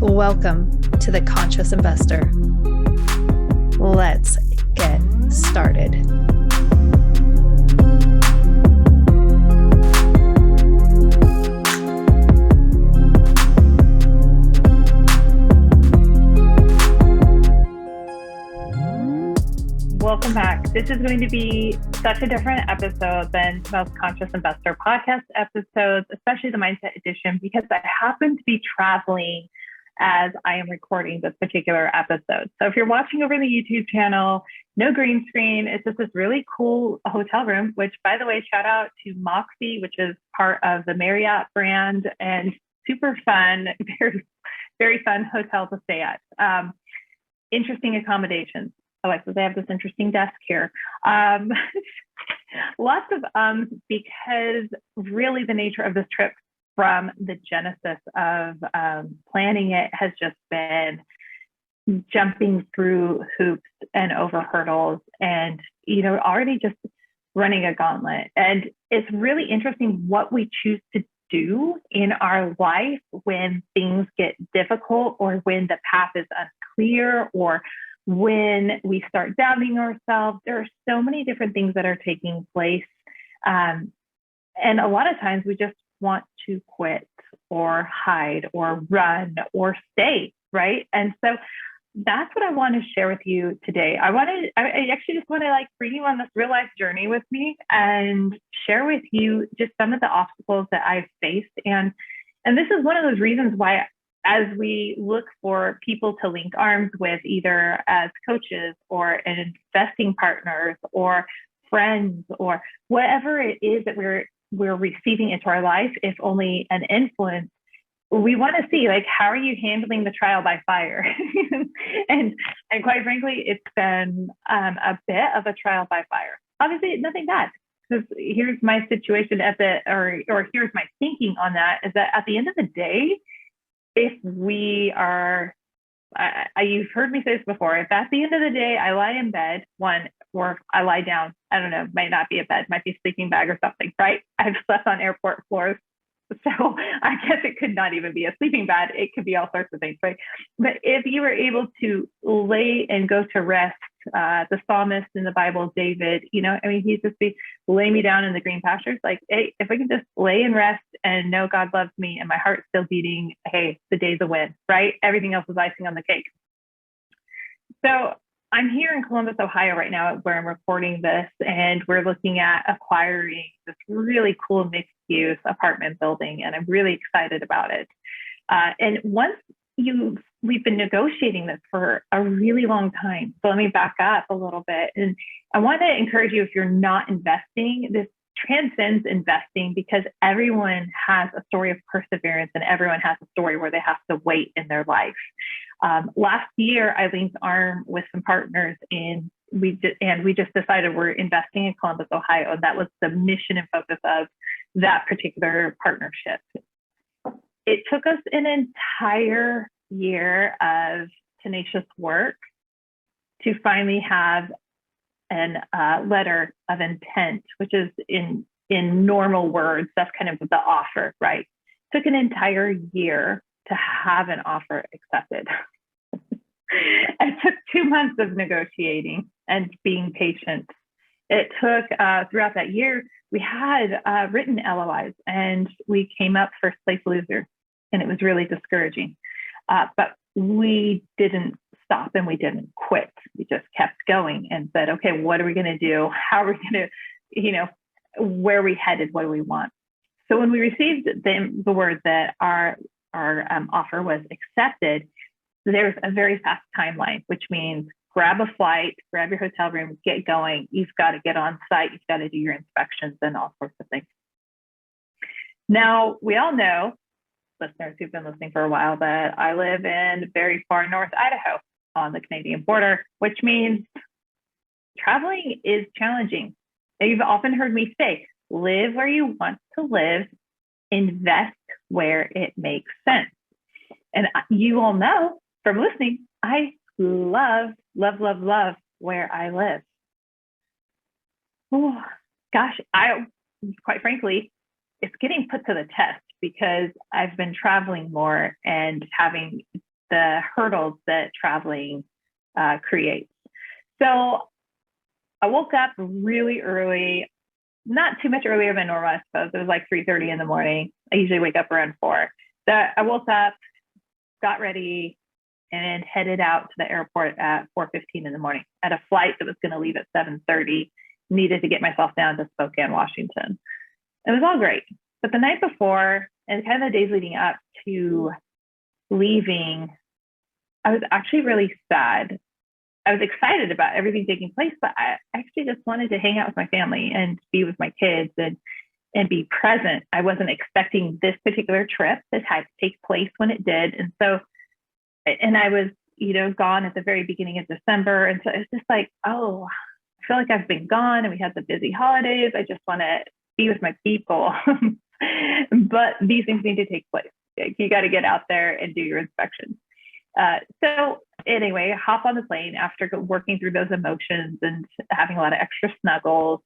Welcome to the Conscious Investor. Let's get started. Welcome back. This is going to be such a different episode than most Conscious Investor podcast episodes, especially the Mindset Edition, because I happen to be traveling as I am recording this particular episode. So if you're watching over the YouTube channel, no green screen, it's just this really cool hotel room, which, by the way, shout out to Moxie, which is part of the Marriott brand, and super fun, very, very fun hotel to stay at. Interesting accommodations. Alexa, they have this interesting desk here. Lots of because really the nature of this trip from the genesis of planning it has just been jumping through hoops and over hurdles and, already just running a gauntlet. And it's really interesting what we choose to do in our life when things get difficult or when the path is unclear or when we start doubting ourselves. There are so many different things that are taking place. And a lot of times we just want to quit or hide or run or stay, right? And so that's what I want to share with you today. I actually just want to bring you on this real life journey with me and share with you just some of the obstacles that I've faced. And this is one of those reasons why, as we look for people to link arms with, either as coaches or investing partners or friends or whatever it is that we're receiving into our life, if only an influence, we want to see, how are you handling the trial by fire? and quite frankly, it's been a bit of a trial by fire. Obviously, nothing bad. Because here's my situation or here's my thinking on that, is that at the end of the day, if we are, you've heard me say this before, if at the end of the day I lie in bed, or I lie down, I don't know, might not be a bed, might be a sleeping bag or something, right? I've slept on airport floors, so I guess it could not even be a sleeping bag. It could be all sorts of things, right? But if you were able to lay and go to rest, the psalmist in the Bible, David, he's just lay me down in the green pastures. Hey, if I can just lay and rest and know God loves me and my heart's still beating, hey, the day's a win, right? Everything else is icing on the cake. So I'm here in Columbus, Ohio right now where I'm recording this, and we're looking at acquiring this really cool mixed use apartment building, and I'm really excited about it. And once we've been negotiating this for a really long time. So let me back up a little bit. And I want to encourage you, if you're not investing, this transcends investing, because everyone has a story of perseverance and everyone has a story where they have to wait in their life. Last year, I linked arm with some partners and we just decided we're investing in Columbus, Ohio. And that was the mission and focus of that particular partnership. It took us an entire year of tenacious work to finally have a letter of intent, which is in normal words, that's kind of the offer, right? It took an entire year to have an offer accepted. It took 2 months of negotiating and being patient. It took, throughout that year, we had written LOIs and we came up first place loser, and it was really discouraging. But we didn't stop and we didn't quit. We just kept going and said, okay, what are we going to do? How are we going to, where are we headed? What do we want? So when we received the word that our offer was accepted, there's a very fast timeline, which means grab a flight, grab your hotel room, get going. You've got to get on site. You've got to do your inspections and all sorts of things. Now, we all know, listeners who've been listening for a while, that I live in very far north Idaho on the Canadian border, which means traveling is challenging. Now, you've often heard me say, live where you want to live, invest where it makes sense. And you all know from listening, I love where I live. Oh, gosh, quite frankly, it's getting put to the test because I've been traveling more and having the hurdles that traveling creates. So I woke up really early, not too much earlier than normal, I suppose. It was like 3:30 in the morning. I usually wake up around 4. So I woke up, got ready, and headed out to the airport at 4:15 in the morning at a flight that was going to leave at 7:30. Needed to get myself down to Spokane, Washington. It was all great. But the night before and kind of the days leading up to leaving, I was actually really sad. I was excited about everything taking place, but I actually just wanted to hang out with my family and be with my kids and be present. I wasn't expecting this particular trip that had to take place when it did. And so, and I was, gone at the very beginning of December. And so it's just like, oh, I feel like I've been gone and we had the busy holidays. I just want to be with my people. But these things need to take place. You got to get out there and do your inspections. So anyway, hop on the plane after working through those emotions and having a lot of extra snuggles,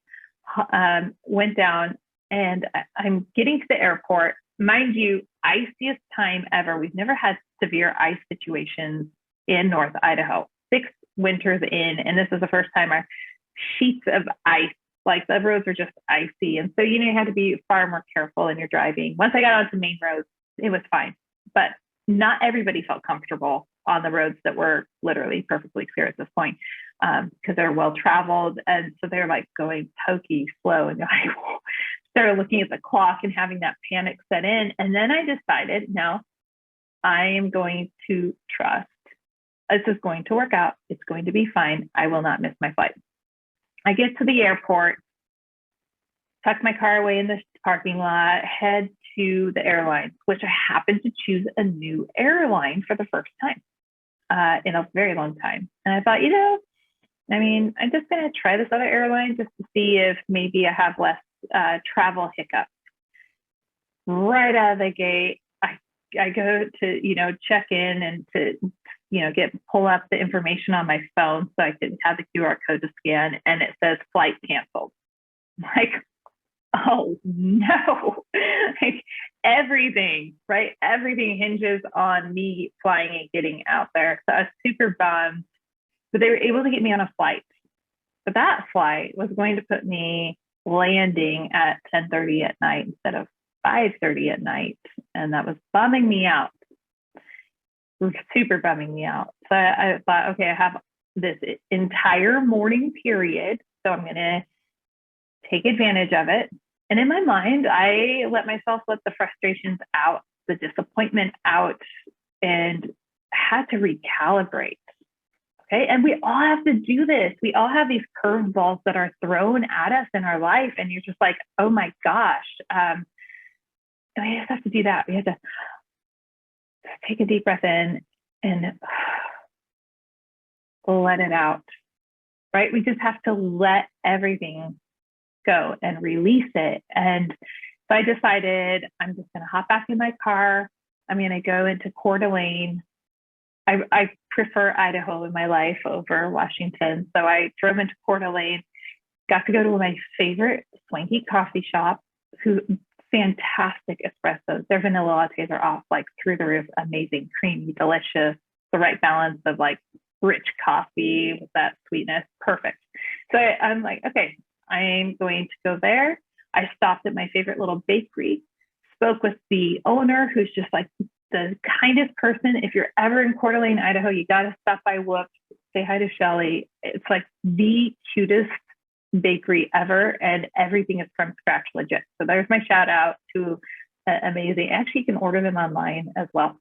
went down and I'm getting to the airport. Mind you, iciest time ever. We've never had severe ice situations in North Idaho. 6 winters in, and this is the first time our sheets of ice, like the roads are just icy. And so, you had to be far more careful in your driving. Once I got onto main roads, it was fine. But not everybody felt comfortable on the roads that were literally perfectly clear at this point, because they're well traveled. And so they're like going pokey slow, and I started looking at the clock and having that panic set in. And then I decided, no, I am going to trust. This is going to work out. It's going to be fine. I will not miss my flight. I get to the airport, tuck my car away in the parking lot, head to the airline, which I happened to choose a new airline for the first time in a very long time. And I thought, I'm just going to try this other airline just to see if maybe I have less travel hiccups. Right out of the gate, I go to, check in and to, pull up the information on my phone so I can have the QR code to scan, and it says flight canceled. Like, oh no, like everything, right? Everything hinges on me flying and getting out there. So I was super bummed, but they were able to get me on a flight. But that flight was going to put me landing at 10:30 at night instead of 5:30 at night. And that was bumming me out. It was super bumming me out. So I thought, okay, I have this entire morning period. So I'm going to take advantage of it. And in my mind, I let the frustrations out, the disappointment out, and had to recalibrate. Okay. And we all have to do this. We all have these curveballs that are thrown at us in our life. And you're just like, oh my gosh. We just have to do that. We have to take a deep breath in and let it out, right? We just have to let everything go and release it. And so I decided I'm just going to hop back in my car. I'm going to go into Coeur d'Alene. I prefer Idaho in my life over Washington. So I drove into Coeur d'Alene, got to go to my favorite swanky coffee shop, fantastic espressos. Their vanilla lattes are off like through the roof, amazing, creamy, delicious, the right balance of like rich coffee with that sweetness, perfect. So I'm like, okay, I'm going to go there. I stopped at my favorite little bakery, spoke with the owner, who's just like the kindest person. If you're ever in Coeur d'Alene, Idaho, you got to stop by Whoops, say hi to Shelly. It's like the cutest bakery ever, and everything is from scratch, legit. So there's my shout out to amazing. Actually, you can order them online as well.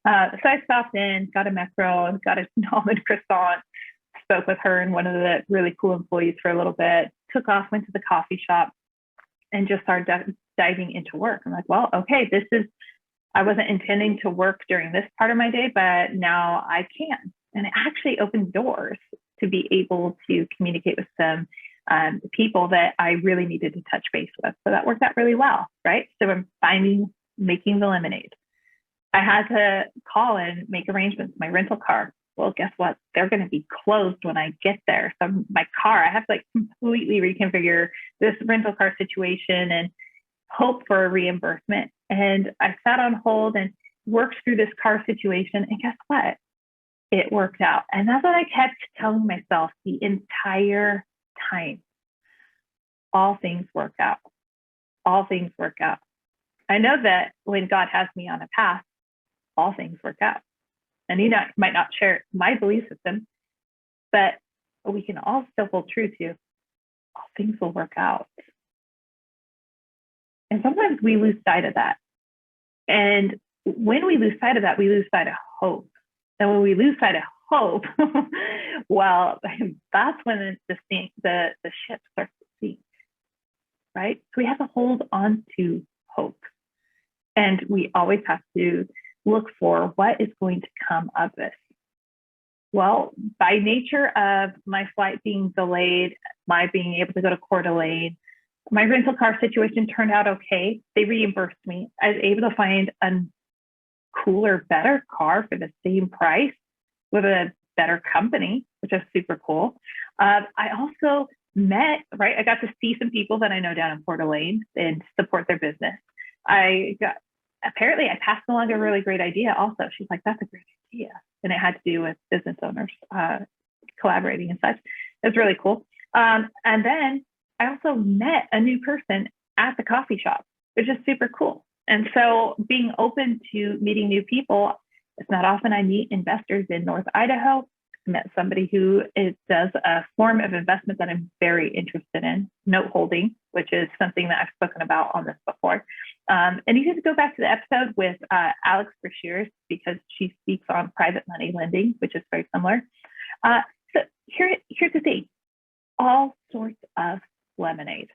So I stopped in, got a macro, got an almond croissant, spoke with her and one of the really cool employees for a little bit, took off, went to the coffee shop, and just started diving into work. I'm like, well, okay, I wasn't intending to work during this part of my day, but now I can. And it actually opened doors to be able to communicate with some people that I really needed to touch base with. So that worked out really well, right? So I'm making the lemonade. I had to call and make arrangements, my rental car. Well, guess what? They're going to be closed when I get there. So my car, I have to like completely reconfigure this rental car situation and hope for a reimbursement. And I sat on hold, and worked through this car situation. And guess what? It worked out. And that's what I kept telling myself the entire time. All things work out. All things work out. I know that when God has me on a path, all things work out. And he might not share my belief system, but we can all still hold true to all things will work out. And sometimes we lose sight of that. And when we lose sight of that, we lose sight of hope. And when we lose sight of hope, well, that's when the ship starts to sink, right? So we have to hold on to hope. And we always have to look for what is going to come of this. Well, by nature of my flight being delayed, my being able to go to Coeur d'Alene, my rental car situation turned out okay. They reimbursed me. I was able to find a cooler, better car for the same price with a better company, which is super cool. I also I got to see some people that I know down in Coeur d'Alene and support their business. Apparently I passed along a really great idea also. She's like, that's a great idea. And it had to do with business owners collaborating and such. It was really cool. And then I also met a new person at the coffee shop, which is super cool. And so being open to meeting new people, it's not often I meet investors in North Idaho. I met somebody who does a form of investment that I'm very interested in, note holding, which is something that I've spoken about on this before. And you can go back to the episode with Alex Brashears because she speaks on private money lending, which is very similar. So here's the thing, all sorts of lemonade.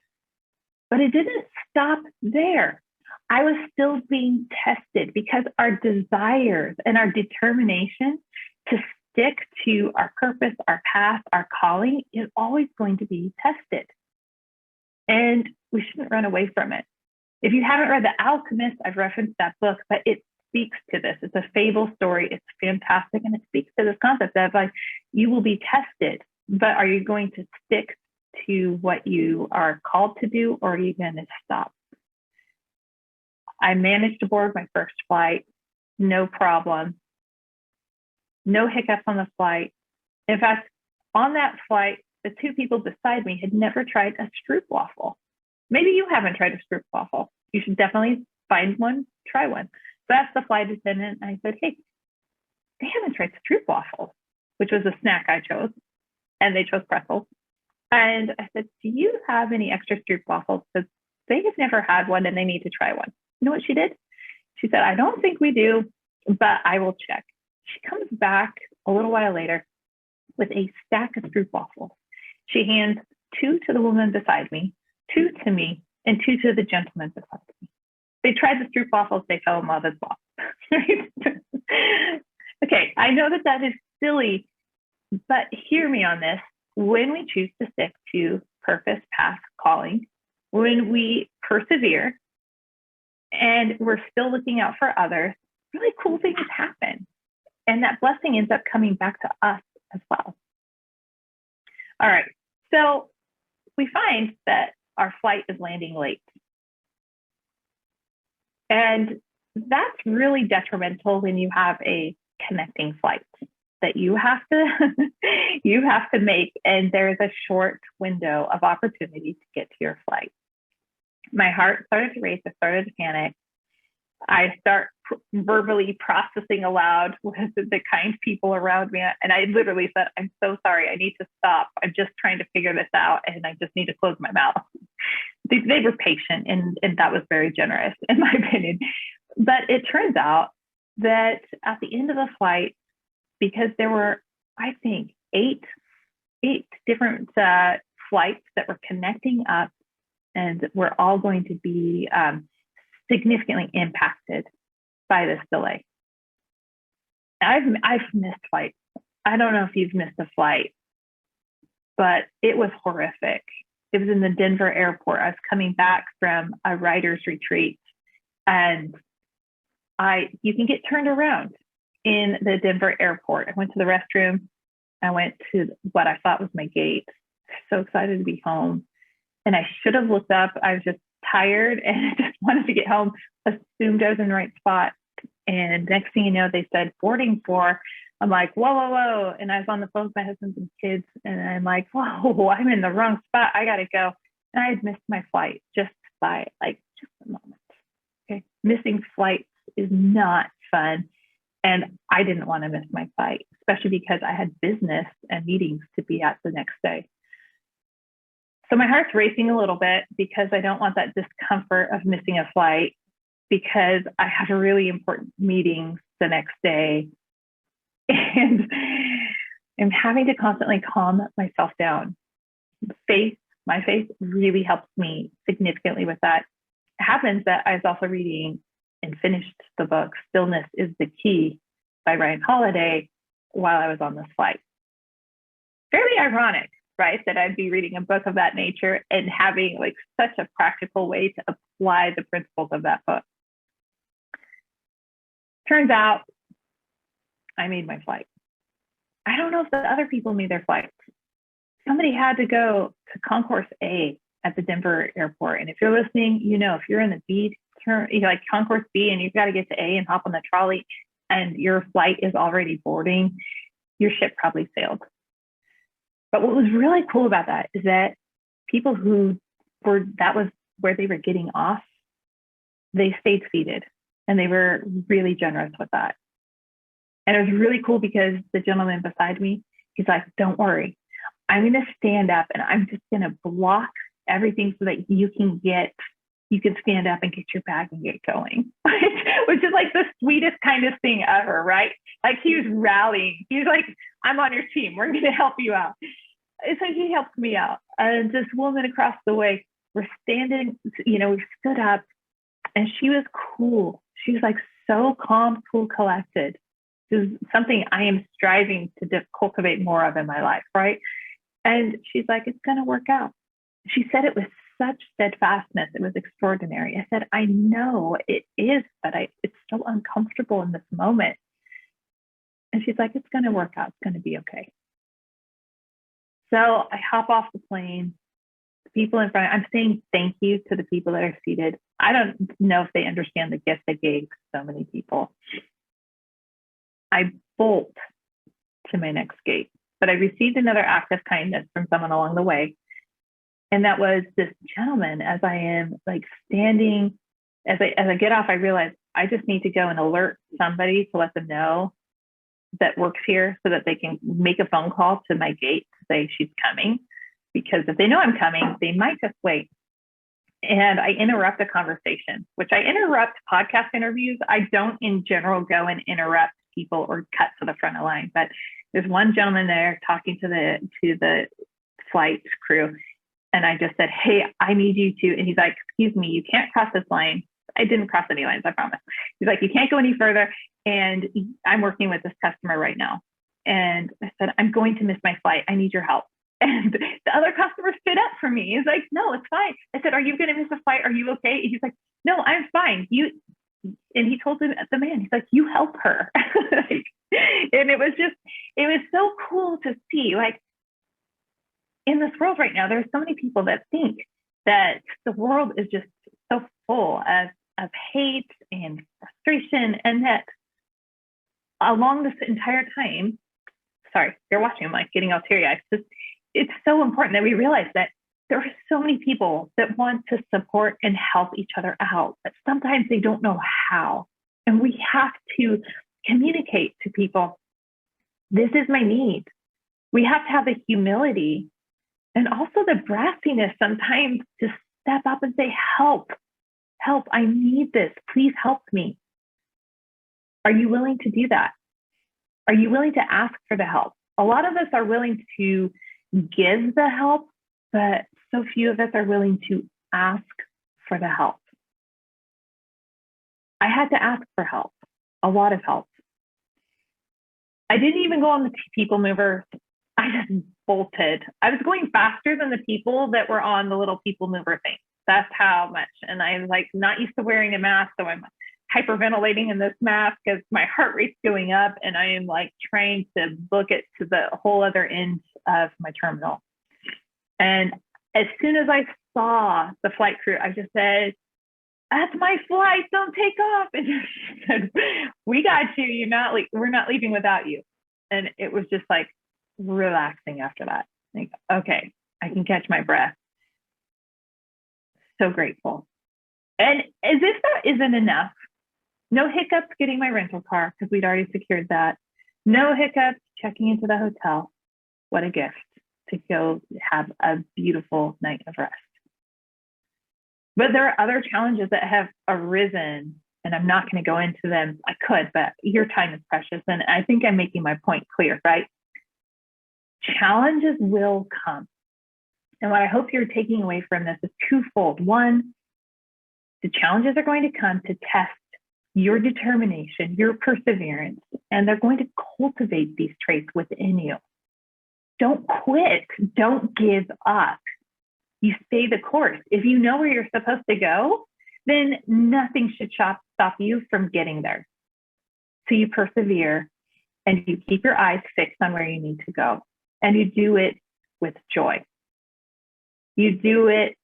But it didn't stop there. I was still being tested because our desires and our determination to stick to our purpose, our path, our calling is always going to be tested. And we shouldn't run away from it. If you haven't read The Alchemist, I've referenced that book, but it speaks to this. It's a fable story. It's fantastic. And it speaks to this concept of like, you will be tested, but are you going to stick to what you are called to do, or are you going to stop? I managed to board my first flight, no problem, no hiccups on the flight. In fact, on that flight, the two people beside me had never tried a stroopwafel. Maybe you haven't tried a stroopwafel. You should definitely find one, try one. So I asked the flight attendant, and I said, hey, they haven't tried stroopwafel, which was a snack I chose, and they chose pretzels. And I said, do you have any extra stroopwafels? Because they have never had one and they need to try one. You know what she did? She said, I don't think we do, but I will check. She comes back a little while later with a stack of stroopwafels. She hands 2 to the woman beside me, 2 to me, and 2 to the gentleman beside me. They tried the stroopwafels, they fell in love as well. Okay, I know that is silly, but hear me on this. When we choose to stick to purpose, path, calling, when we persevere, and we're still looking out for others, really cool things happen. And that blessing ends up coming back to us as well. All right, so we find that our flight is landing late. And that's really detrimental when you have a connecting flight that you have to make, and there's a short window of opportunity to get to your flight. My heart started to race. I started to panic. I start verbally processing aloud with the kind people around me. And I literally said, I'm so sorry. I need to stop. I'm just trying to figure this out. And I just need to close my mouth. They were patient, and that was very generous in my opinion. But it turns out that at the end of the flight, because there were, I think, eight different flights that were connecting up, and we're all going to be significantly impacted by this delay. I've missed flights. I don't know if you've missed a flight, but it was horrific. It was in the Denver airport. I was coming back from a writer's retreat, and you can get turned around in the Denver airport. I went to the restroom. I went to what I thought was my gate. So excited to be home. And I should have looked up. I was just tired and I just wanted to get home, assumed I was in the right spot. And next thing you know, they said boarding for. I'm like, whoa, whoa, whoa. And I was on the phone with my husband and kids, and I'm like, whoa, I'm in the wrong spot. I got to go. And I had missed my flight just by like just a moment. Okay. Missing flights is not fun. And I didn't want to miss my flight, especially because I had business and meetings to be at the next day. So my heart's racing a little bit because I don't want that discomfort of missing a flight, because I have a really important meeting the next day. And I'm having to constantly calm myself down. My faith really helps me significantly with that. It happens that I was also reading and finished the book, Stillness is the Key by Ryan Holiday, while I was on this flight. Fairly ironic, right? That I'd be reading a book of that nature and having like such a practical way to apply the principles of that book. Turns out I made my flight. I don't know if the other people made their flights. Somebody had to go to Concourse A at the Denver airport. And if you're listening, you know, if you're in the B turn, like Concourse B, and you've got to get to A and hop on the trolley, and your flight is already boarding, your ship probably sailed. But what was really cool about that is that people that was where they were getting off, they stayed seated, and they were really generous with that. And it was really cool because the gentleman beside me, he's like, don't worry, I'm going to stand up and I'm just going to block everything so that you can stand up and get your bag and get going, which is like the sweetest, kindest thing ever, right? Like he was rallying. He was like, I'm on your team. We're going to help you out. And so he helped me out. And this woman across the way, we're standing, we stood up, and she was cool. She was like so calm, cool, collected. This is something I am striving to cultivate more of in my life, right? And she's like, it's going to work out. She said it with such steadfastness. It was extraordinary. I said, I know it is, but it's so uncomfortable in this moment. And she's like, it's going to work out. It's going to be okay. So I hop off the plane. The people in front, I'm saying thank you to the people that are seated. I don't know if they understand the gift I gave so many people. I bolt to my next gate, but I received another act of kindness from someone along the way. And that was this gentleman. As I am like standing, as I get off, I realize I just need to go and alert somebody to let them know that works here so that they can make a phone call to my gate to say she's coming. Because if they know I'm coming, they might just wait. And I interrupt a conversation, which I interrupt podcast interviews. I don't in general go and interrupt people or cut to the front of the line. But there's one gentleman there talking to the flight crew. And I just said, hey, I need you to, and he's like, excuse me, you can't cross this line. I didn't cross any lines, I promise. He's like, you can't go any further. And I'm working with this customer right now. And I said, I'm going to miss my flight. I need your help. And the other customer stood up for me. He's like, no, it's fine. I said, are you going to miss a flight? Are you okay? He's like, no, I'm fine. And he told the man, he's like, you help her. And it was so cool to see, like, in this world right now, there are so many people that think that the world is just so full of hate and frustration, and that along this entire time, sorry, you're watching, I'm like getting all teary-eyed. It's so important that we realize that there are so many people that want to support and help each other out, but sometimes they don't know how. And we have to communicate to people, this is my need. We have to have the humility and also the brassiness sometimes to step up and say, help, I need this. Please help me. Are you willing to do that? Are you willing to ask for the help? A lot of us are willing to give the help, but so few of us are willing to ask for the help. I had to ask for help, a lot of help. I didn't even go on the people mover. I just bolted. I was going faster than the people that were on the little people mover thing. That's how much. And I'm like not used to wearing a mask. So I'm hyperventilating in this mask as my heart rate's going up. And I am like trying to book it to the whole other end of my terminal. And as soon as I saw the flight crew, I just said, that's my flight. Don't take off. And she said, we got you. We're not leaving without you. And it was just like relaxing after that. Like, okay, I can catch my breath. So grateful. And as if that isn't enough, no hiccups getting my rental car because we'd already secured that. No hiccups checking into the hotel. What a gift to go have a beautiful night of rest. But there are other challenges that have arisen, and I'm not going to go into them. I could, but your time is precious. And I think I'm making my point clear, right? Challenges will come. And what I hope you're taking away from this is twofold. One, the challenges are going to come to test your determination, your perseverance, and they're going to cultivate these traits within you. Don't quit. Don't give up. You stay the course. If you know where you're supposed to go, then nothing should stop you from getting there. So you persevere and you keep your eyes fixed on where you need to go. And you do it with joy. You do it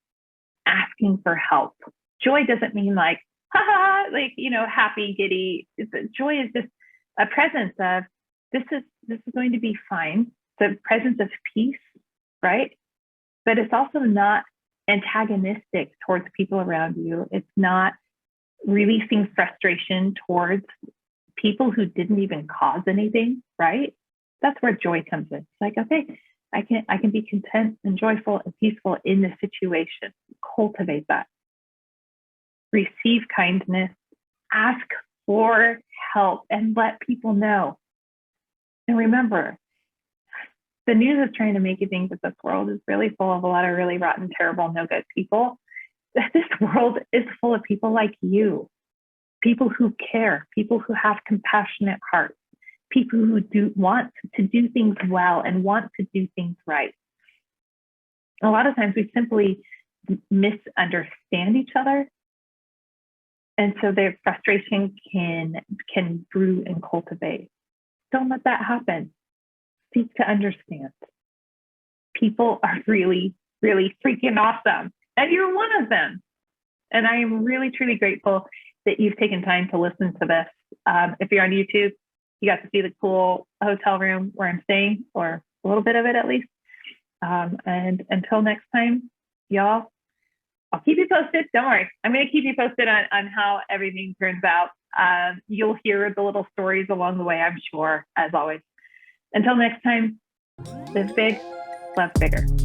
asking for help. Joy doesn't mean like, haha, like, happy, giddy. Joy is just a presence of this is going to be fine. The presence of peace, right? But it's also not antagonistic towards people around you. It's not releasing frustration towards people who didn't even cause anything, right? That's where joy comes in. It's like, okay, I can be content and joyful and peaceful in this situation. Cultivate that. Receive kindness, ask for help, and let people know. And remember, the news is trying to make you think that this world is really full of a lot of really rotten, terrible, no good people. This world is full of people like you, people who care, people who have compassionate hearts, people who want to do things well and want to do things right. A lot of times we simply misunderstand each other. And so their frustration can brew and cultivate. Don't let that happen. Seek to understand. People are really, really freaking awesome. And you're one of them. And I am really, truly grateful that you've taken time to listen to this. If you're on YouTube, you got to see the cool hotel room where I'm staying, or a little bit of it at least. And until next time, y'all, I'll keep you posted. Don't worry. I'm going to keep you posted on how everything turns out. You'll hear the little stories along the way, I'm sure, as always. Until next time, live big, love bigger.